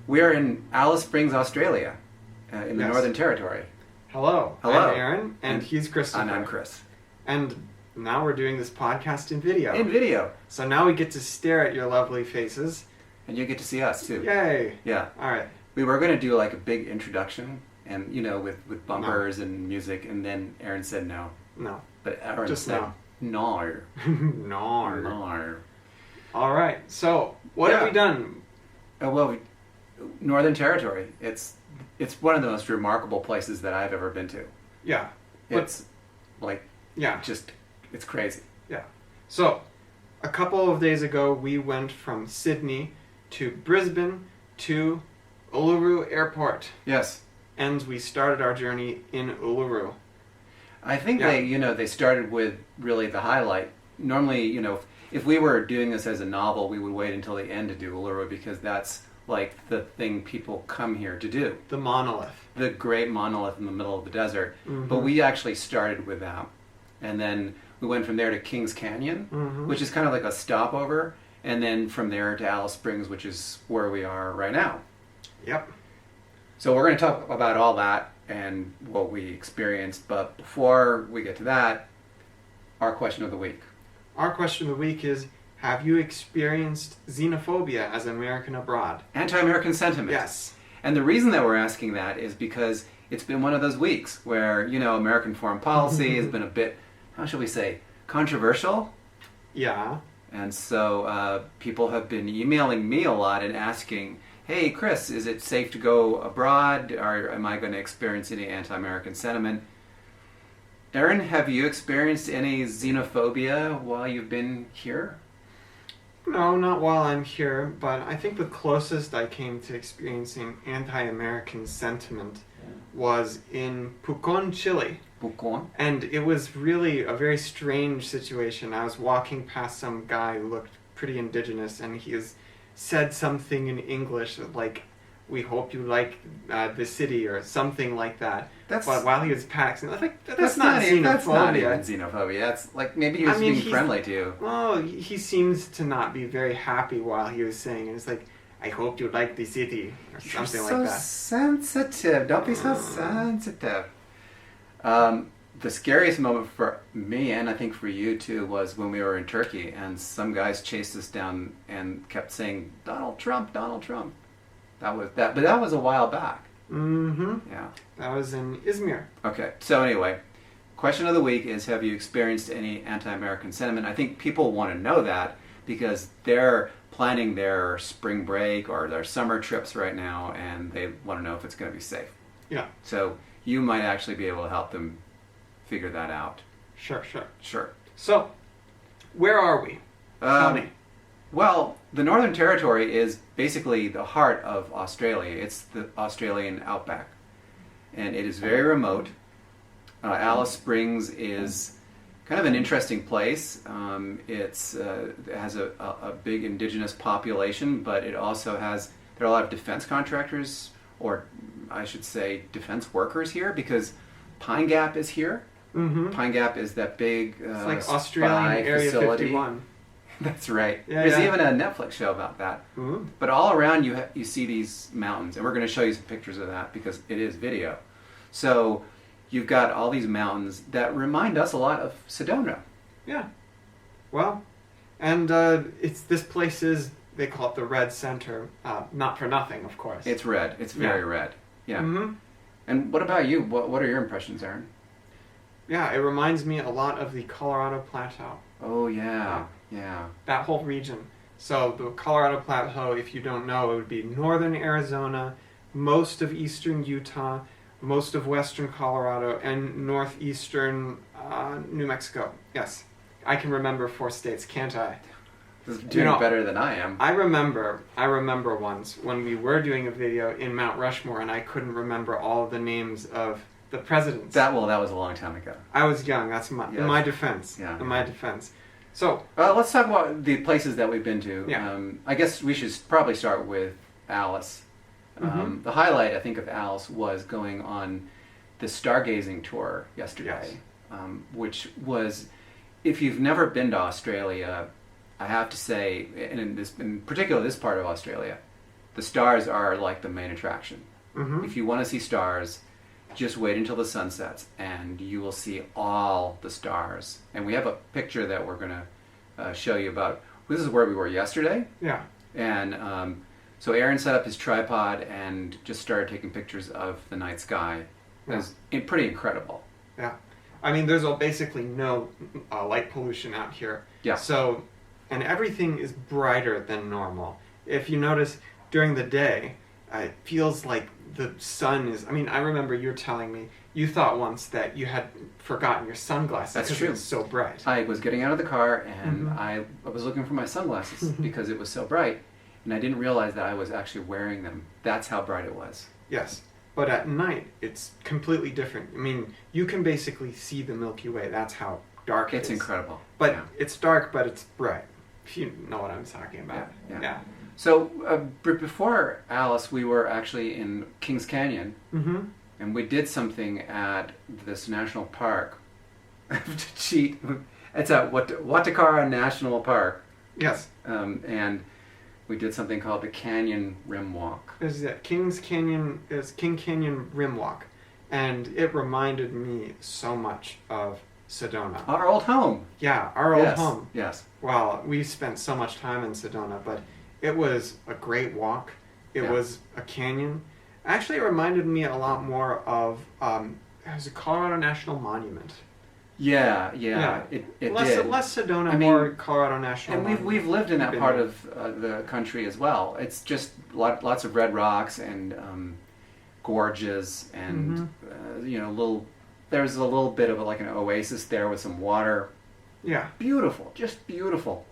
We are in Alice Springs, Australia, in the Northern Territory. Hello. Hello. I'm Aaron, and he's Christopher. And I'm Chris. And now we're doing this podcast in video. In video. So now we get to stare at your lovely faces. And you get to see us, too. Yay. Yeah. All right. We were going to do like a big introduction, and with bumpers and music, and then Aaron said no. No. But Aaron Just said no. No. No. All right. So what have we done? Northern Territory. It's one of the most remarkable places that I've ever been to. Yeah. It's it's crazy. Yeah. So a couple of days ago, we went from Sydney to Brisbane to Uluru Airport. Yes. And we started our journey in Uluru. I think they started with really the highlight. Normally, if we were doing this as a novel, we would wait until the end to do Uluru because that's like the thing people come here to do. The monolith. The great monolith in the middle of the desert. Mm-hmm. But we actually started with that. And then we went from there to Kings Canyon, mm-hmm. which is kind of like a stopover. And then from there to Alice Springs, which is where we are right now. Yep. So we're going to talk about all that and what we experienced. But before we get to that, our question of the week. Our question of the week is, have you experienced xenophobia as an American abroad? Anti-American sentiment. Yes. And the reason that we're asking that is because it's been one of those weeks where, American foreign policy has been a bit, how shall we say, controversial. Yeah. And so people have been emailing me a lot and asking, hey, Chris, is it safe to go abroad? Or am I going to experience any anti-American sentiment? Aaron, have you experienced any xenophobia while you've been here? No, not while I'm here, but I think the closest I came to experiencing anti-American sentiment was in Pucón, Chile. Pucón? And it was really a very strange situation. I was walking past some guy who looked pretty indigenous, and he said something in English like, "We hope you like the city," or something like that. But while he was passing, I was like, that's not xenophobia. That's not even xenophobia. That's like maybe he was being friendly to you. Well, he seems to not be very happy while he was saying it. It's like, "I hope you like the city," or something like that. You're so sensitive. Don't be so sensitive. The scariest moment for me, and I think for you too, was when we were in Turkey and some guys chased us down and kept saying, "Donald Trump, Donald Trump." But that was a while back. Mm-hmm. Yeah. That was in Izmir. Okay. So anyway, question of the week is, have you experienced any anti-American sentiment? I think people want to know that because they're planning their spring break or their summer trips right now, and they want to know if it's going to be safe. Yeah. So you might actually be able to help them figure that out. Sure. So, where are we? Tell me. Well, the Northern Territory is basically the heart of Australia. It's the Australian Outback. And it is very remote. Alice Springs is kind of an interesting place. It has a big indigenous population, but it also there are a lot of defense contractors, or I should say defense workers here, because Pine Gap is here. Mm-hmm. Pine Gap is that big it's like Australian Area facility. 51. That's right. Yeah, There's even a Netflix show about that. Mm-hmm. But all around you see these mountains, and we're going to show you some pictures of that because it is video. So you've got all these mountains that remind us a lot of Sedona. Yeah. Well, and this place they call it the Red Center, not for nothing, of course. It's red. It's very red. Yeah. Mm-hmm. And what about you? What are your impressions, Aaron? Yeah, it reminds me a lot of the Colorado Plateau. Oh, yeah. That whole region. So the Colorado Plateau, if you don't know, it would be northern Arizona, most of eastern Utah, most of western Colorado, and northeastern New Mexico. Yes. I can remember 4 states, can't I? Doing better than I am. I remember once when we were doing a video in Mount Rushmore and I couldn't remember all of the names of the presidents. That was a long time ago. I was young. That's in my defense. Yeah. In my defense. So let's talk about the places that we've been to. Yeah. I guess we should probably start with Alice. Mm-hmm. The highlight, I think, of Alice was going on the stargazing tour yesterday, which was, if you've never been to Australia, I have to say, and in particular this part of Australia, the stars are like the main attraction. Mm-hmm. If you want to see stars, just wait until the sun sets, and you will see all the stars. And we have a picture that we're going to show you about. This is where we were yesterday. Yeah. And so Aaron set up his tripod and just started taking pictures of the night sky. It was pretty incredible. Yeah. I mean, there's basically no light pollution out here. Yeah. So, and everything is brighter than normal. If you notice, during the day, it feels like the sun is... I mean, I remember you were telling me, you thought once that you had forgotten your sunglasses. That's because true. It was so bright. I was getting out of the car, and Mm-hmm. I was looking for my sunglasses because it was so bright, and I didn't realize that I was actually wearing them. That's how bright it was. Yes. But at night, it's completely different. I mean, you can basically see the Milky Way. That's how dark it is. It's incredible. But yeah. it's dark, but it's bright. If you know what I'm talking about. Yeah. So before Alice, we were actually in Kings Canyon, Mm-hmm. and we did something at this national park. To cheat, it's at Watarrka National Park, Yes. and we did something called the Canyon Rim Walk. Is that King Canyon Rim Walk, and it reminded me so much of Sedona. Our old home. Yeah, our old Yes. home. Yes. Well, we spent so much time in Sedona, but it was a great walk. It Yeah. was a canyon. Actually, it reminded me a lot more of it was a Colorado National Monument. Yeah. Yeah. It less did. less Sedona, I mean, more Colorado National And Monument. we've lived in that Been part there. of the country as well. It's just lots of red rocks and gorges and there's a little bit of like an oasis there with some water. Yeah. Beautiful, just beautiful.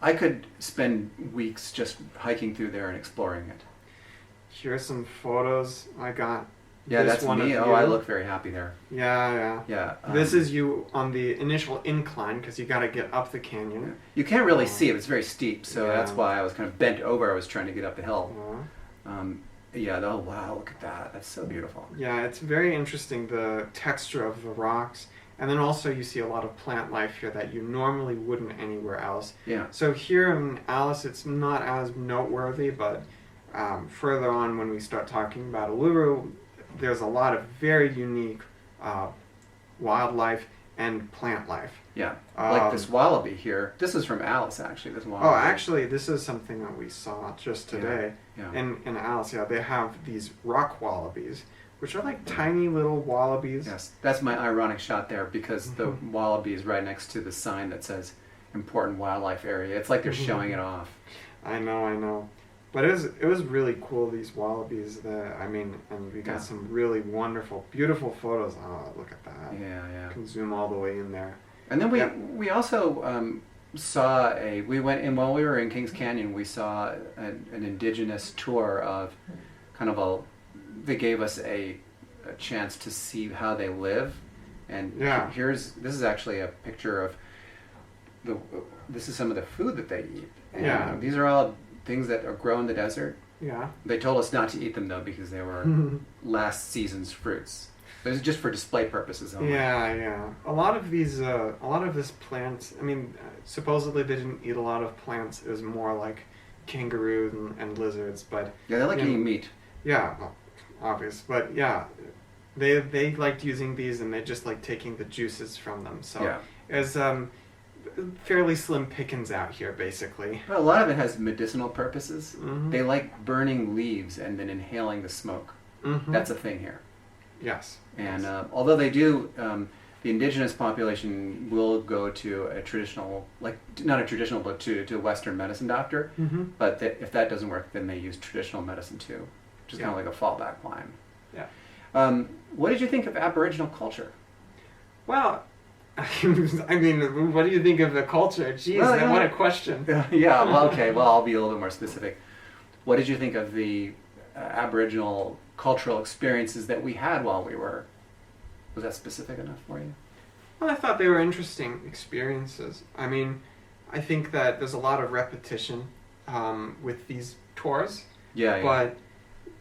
I could spend weeks just hiking through there and exploring it. Here's some photos I got. Yeah, This that's one me. of Oh, you. I look very happy there. Yeah. Yeah. This is you on the initial incline because you got to get up the canyon. You can't really see it. It's very steep, so Yeah. that's why I was kind of bent over. I was trying to get up the hill. Uh, Oh wow, look at that. That's so beautiful. Yeah, it's very interesting, the texture of the rocks. And then also you see a lot of plant life here that you normally wouldn't anywhere else. Yeah. So here in Alice, it's not as noteworthy, but further on when we start talking about Uluru, there's a lot of very unique wildlife and plant life. Yeah. Like this wallaby here. This is from Alice, actually, this wallaby. Oh, actually, this is something that we saw just today. Yeah. In Alice, yeah, they have these rock wallabies, which are like tiny little wallabies. Yes. That's my ironic shot there because the wallaby is right next to the sign that says important wildlife area. It's like they're showing it off. I know. But it was really cool, these wallabies. And we got Yeah. some really wonderful, beautiful photos. Oh, look at that. Yeah. You can zoom all the way in there. And then we also saw while we were in Kings Canyon, we saw an indigenous tour of they gave us a chance to see how they live. And this is actually a picture of this is some of the food that they eat. And these are all things that are grown in the desert. Yeah. They told us not to eat them though because they were last season's fruits. This is just for display purposes only. Yeah. A lot of this plants, I mean, supposedly they didn't eat a lot of plants. It was more like kangaroos and lizards, but... Yeah, they like eating meat. Yeah, well, obvious. But yeah, they liked using these and they just like taking the juices from them. So it's fairly slim pickings out here, basically. Well, a lot of it has medicinal purposes. Mm-hmm. They like burning leaves and then inhaling the smoke. Mm-hmm. That's a thing here. Yes. And although they do, the indigenous population will go to a traditional, not a traditional, but to a Western medicine doctor. Mm-hmm. But if that doesn't work, then they use traditional medicine too, which is kind of like a fallback plan. Yeah. What did you think of Aboriginal culture? Well, I mean, what do you think of the culture? Jeez, what a question. Yeah, well, okay, well, I'll be a little bit more specific. What did you think of the Aboriginal cultural experiences that we had while we were... Was that specific enough for you? Well, I thought they were interesting experiences. I mean, I think that there's a lot of repetition with these tours. Yeah. But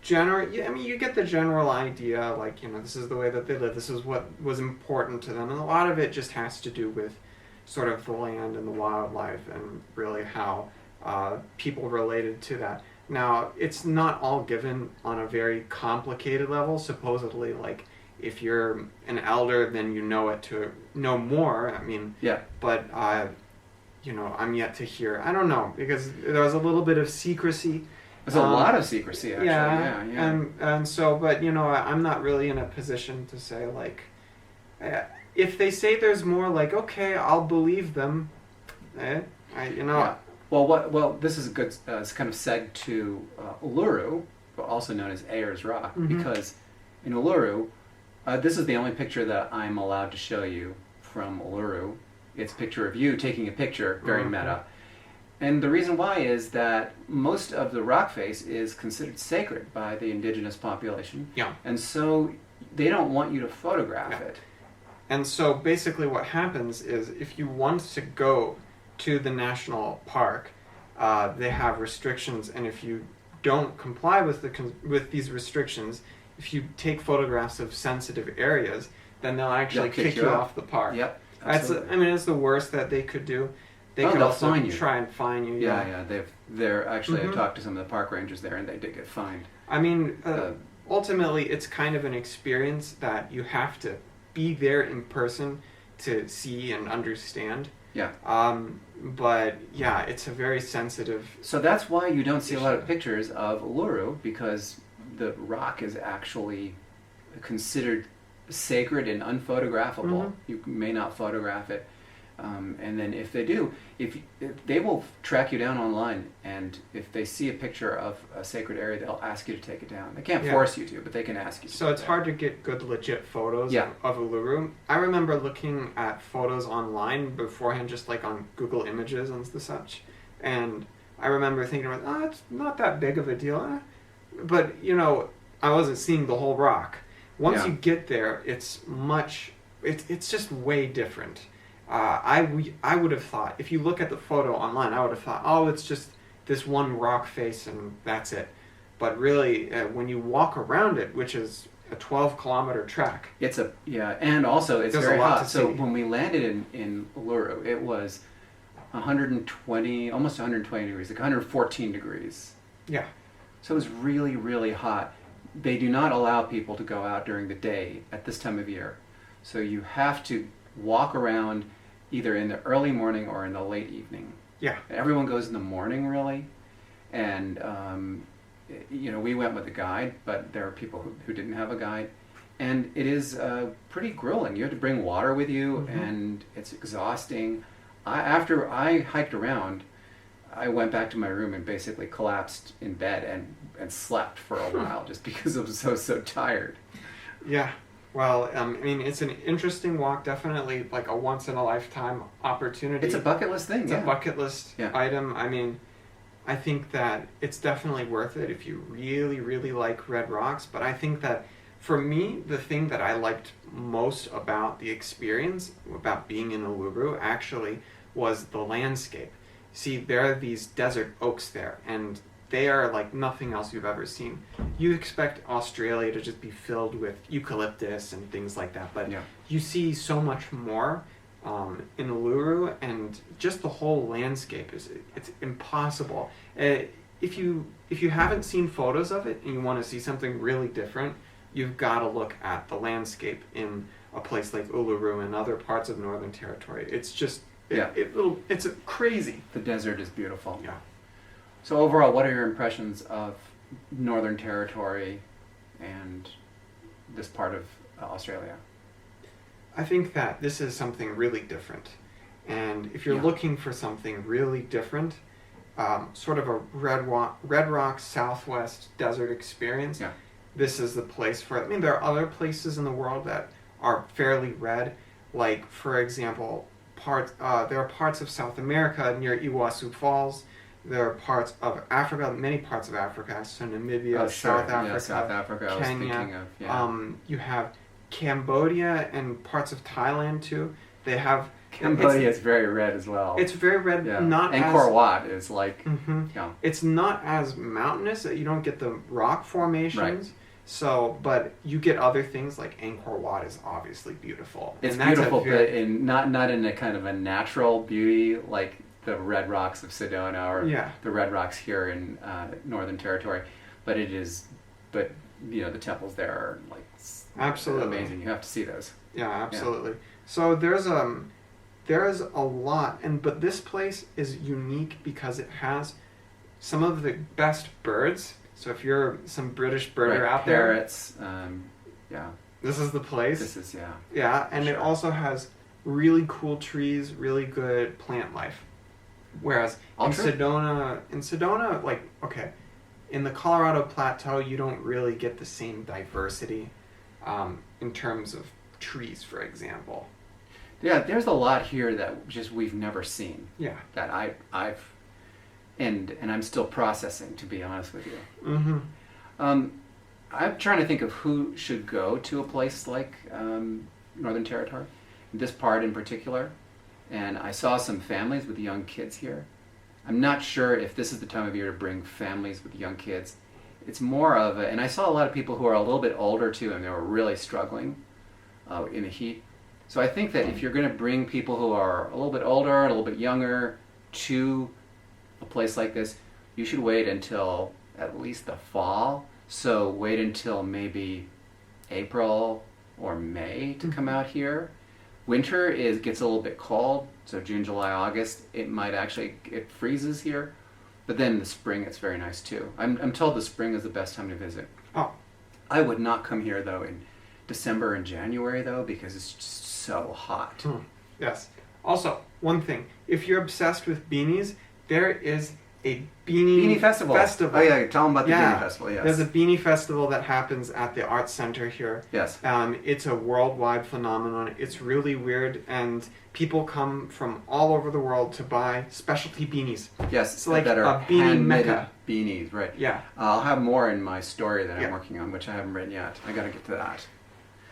you get the general idea, this is the way that they live, this is what was important to them, and a lot of it just has to do with sort of the land and the wildlife and really how people related to that. Now, it's not all given on a very complicated level. Supposedly, like, if you're an elder, then you know it to know more. I mean, Yeah. but, I'm yet to hear. I don't know, because there was a little bit of secrecy. There's a lot of secrecy, actually. Yeah. And so, but, I'm not really in a position to say, like, if they say there's more, like, okay, I'll believe them. Yeah. Well, this is a good it's kind of seg to Uluru, also known as Ayers Rock, because in Uluru, this is the only picture that I'm allowed to show you from Uluru. It's a picture of you taking a picture, very meta. And the reason why is that most of the rock face is considered sacred by the indigenous population. Yeah. And so they don't want you to photograph it. And so basically what happens is if you want to go to the national park, they have restrictions, and if you don't comply with with these restrictions, if you take photographs of sensitive areas, then they'll actually kick you off the park. Yep. It's the worst that they could do. They could also try and fine you. Yeah. They're actually I've talked to some of the park rangers there, and they did get fined. I mean, ultimately, it's kind of an experience that you have to be there in person to see and understand. Yeah. But yeah, it's a very sensitive. So that's why you don't see a lot of pictures of Uluru, because the rock is actually considered sacred and unphotographable. You may not photograph it. And then if they do, if they will track you down online, and if they see a picture of a sacred area, they'll ask you to take it down. They can't force you to, but they can ask you to. So it's hard to get good, legit photos of Uluru. I remember looking at photos online beforehand, just like on Google Images and such, and I remember thinking, it's not that big of a deal. But, I wasn't seeing the whole rock. Once you get there, it's just way different. I would have thought, if you look at the photo online, I would have thought, it's just this one rock face and that's it. But really, when you walk around it, which is a 12-kilometer trek, and also it's very hot. So see. When we landed in Uluru, it was 120, almost 120 degrees, like 114 degrees. Yeah. So it was really, really hot. They do not allow people to go out during the day at this time of year. So you have to walk around either in the early morning or in the late evening. Yeah. Everyone goes in the morning, really. And, we went with a guide, but there are people who didn't have a guide. And it is pretty grueling. You have to bring water with you, and it's exhausting. After I hiked around, I went back to my room and basically collapsed in bed and slept for a while just because I was so tired. Yeah. Well, it's an interesting walk, definitely like a once-in-a-lifetime opportunity. It's a bucket list thing, It's a bucket list item. I think that it's definitely worth it if you really, really like red rocks. But I think that, for me, the thing that I liked most about the experience, about being in Uluru, actually, was the landscape. See, there are these desert oaks there, and they are like nothing else you've ever seen. You expect Australia to just be filled with eucalyptus and things like that, but you see so much more in Uluru, and just the whole landscape it's impossible. If you haven't seen photos of it and you want to see something really different, you've got to look at the landscape in a place like Uluru and other parts of Northern Territory. It's just it's crazy. The desert is beautiful. Yeah. So overall, what are your impressions of Northern Territory and this part of Australia? I think that this is something really different. And if you're looking for something really different, sort of a red rock Southwest desert experience, this is the place for it. There are other places in the world that are fairly red. Like, for example, there are parts of South America near Iguazu Falls. There are parts of Africa, many parts of Africa, so Namibia, South Africa, Kenya. You have Cambodia and parts of Thailand too. They have Cambodia is very red as well. It's very red. Yeah. Not Angkor Wat is like. It's not as mountainous. You don't get the rock formations. Right. So, but you get other things like Angkor Wat is obviously beautiful. It's beautiful, but not in a kind of a natural beauty. Like the red rocks of Sedona or Yeah. the red rocks here in Northern Territory, but but the temples there are like Absolutely amazing. You have to see those. Yeah, absolutely. So there's a lot, but this place is unique because it has some of the best birds. So if you're some British birder out there, parrots, this is the place. This is Yeah, and sure. it also has really cool trees, really good plant life. Whereas in Sedona, like, okay, in the Colorado Plateau, you don't really get the same diversity in terms of trees, for example. Yeah, there's a lot here that just we've never seen. Yeah. That I've and I'm still processing, to be honest with you. Mm-hmm. I'm trying to think of who should go to a place like Northern Territory, this part in particular. And I saw some families with young kids here. I'm not sure if this is the time of year to bring families with young kids. It's more of and I saw a lot of people who are a little bit older too, and they were really struggling in the heat. So I think that if you're going to bring people who are a little bit older, a little bit younger to a place like this, you should wait until at least the fall. So wait until maybe April or May to come out here. Winter gets a little bit cold, so June, July, August, it freezes here. But then in the spring, it's very nice too. I'm told the spring is the best time to visit. Oh. I would not come here though in December and January though, because it's just so hot. Yes. Also, one thing, if you're obsessed with beanies, there is a beanie festival. Oh yeah, tell them about the beanie festival. Yes. There's a beanie festival that happens at the Arts Center here. Yes. It's a worldwide phenomenon. It's really weird, and people come from all over the world to buy specialty beanies. Yes, it's like that are a beanie mecca. Beanies, right? Yeah. I'll have more in my story that I'm working on, which I haven't written yet. I got to get to that.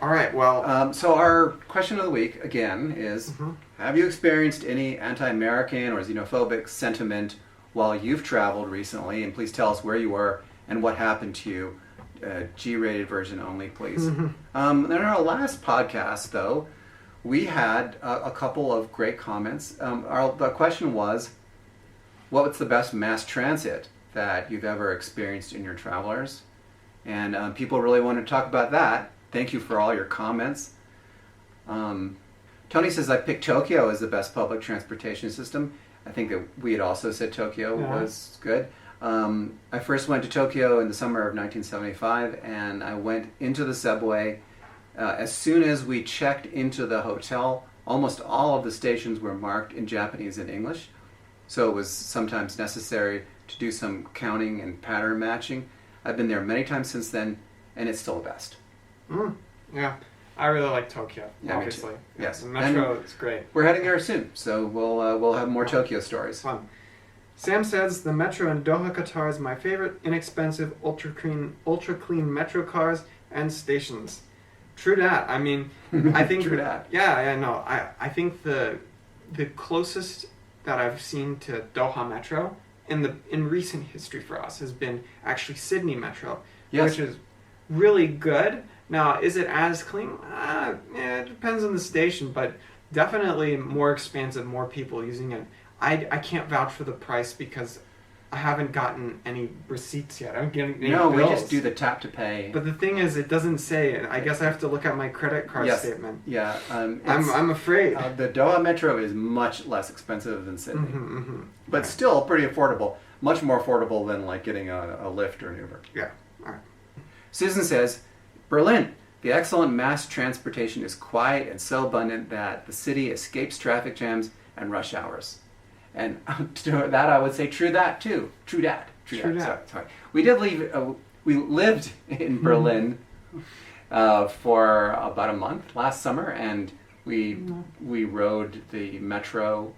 All right. Well. So our question of the week again is: have you experienced any anti-American or xenophobic sentiment while you've traveled recently? And please tell us where you were and what happened to you. G-rated version only, please. In our last podcast, though, we had a couple of great comments. The question was, what's the best mass transit that you've ever experienced in your travelers? And people really wanted to talk about that. Thank you for all your comments. Tony says, I picked Tokyo as the best public transportation system. I think that we had also said Tokyo was good. I first went to Tokyo in the summer of 1975, and I went into the subway. As soon as we checked into the hotel, almost all of the stations were marked in Japanese and English, so it was sometimes necessary to do some counting and pattern matching. I've been there many times since then, and it's still the best. Yeah. I really like Tokyo, obviously. Yes. The metro is great. We're heading there soon, so we'll have more Tokyo stories. Fun. Sam says, the metro in Doha, Qatar is my favorite, inexpensive, ultra clean metro cars and stations. True that. I mean, I think... True that. Yeah, no. I think the closest that I've seen to Doha Metro in recent history for us has been actually Sydney Metro, which is really good. Now, is it as clean? It depends on the station, but definitely more expansive, more people using it. I can't vouch for the price because I haven't gotten any receipts yet. I'm getting any bills. We just do the tap to pay. But the thing is, it doesn't say it. I guess I have to look at my credit card statement. Yeah. I'm afraid. The Doha Metro is much less expensive than Sydney, but still pretty affordable. Much more affordable than like getting a Lyft or an Uber. Yeah. All right. Susan says, Berlin. The excellent mass transportation is quiet and so abundant that the city escapes traffic jams and rush hours. And to that I would say true that too. True that. Sorry. We lived in Berlin for about a month last summer, and we rode the metro,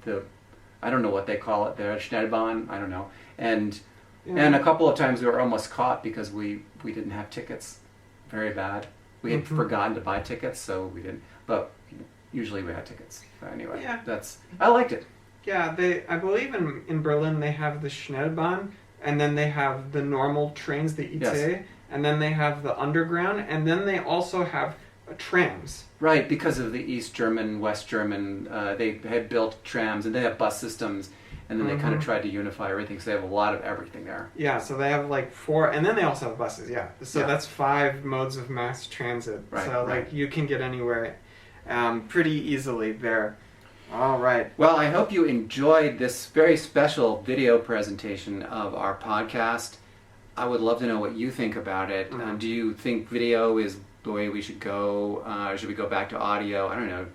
I don't know what they call it there, Schnellbahn, I don't know. And a couple of times we were almost caught because we didn't have tickets. Very bad. We had forgotten to buy tickets, so we didn't. But usually we had tickets. So anyway, I liked it. Yeah, I believe in Berlin they have the Schnellbahn, and then they have the normal trains, the ICE, and then they have the underground, and then they also have trams. Right, because of the East German, West German, they had built trams, and they have bus systems, and then they kind of tried to unify everything, so they have a lot of everything there. Yeah, so they have like 4, and then they also have buses. Yeah, so Yeah. that's 5 modes of mass transit. Right, So like right. you can get anywhere pretty easily there. All right. Well, I hope you enjoyed this very special video presentation of our podcast. I would love to know what you think about it. Do you think video is the way we should go? Should we go back to audio? I don't know.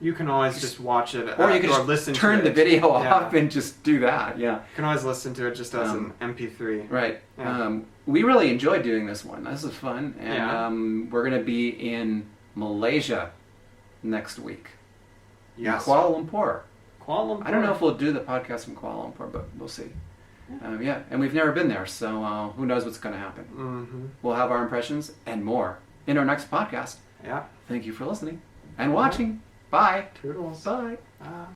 You can always just watch it, Or you can just listen turn to the it. video Yeah. off and just do that. Yeah. You can always listen to it just as an MP3. Right. Yeah. We really enjoyed doing this one. This was fun. And Yeah. we're going to be in Malaysia next week. Yes. In Kuala Lumpur. Kuala Lumpur. I don't know if we'll do the podcast from Kuala Lumpur, but we'll see. Yeah, and we've never been there, so who knows what's going to happen. Mm-hmm. We'll have our impressions and more in our next podcast. Yeah. Thank you for listening and watching. Bye. Toodles. Bye.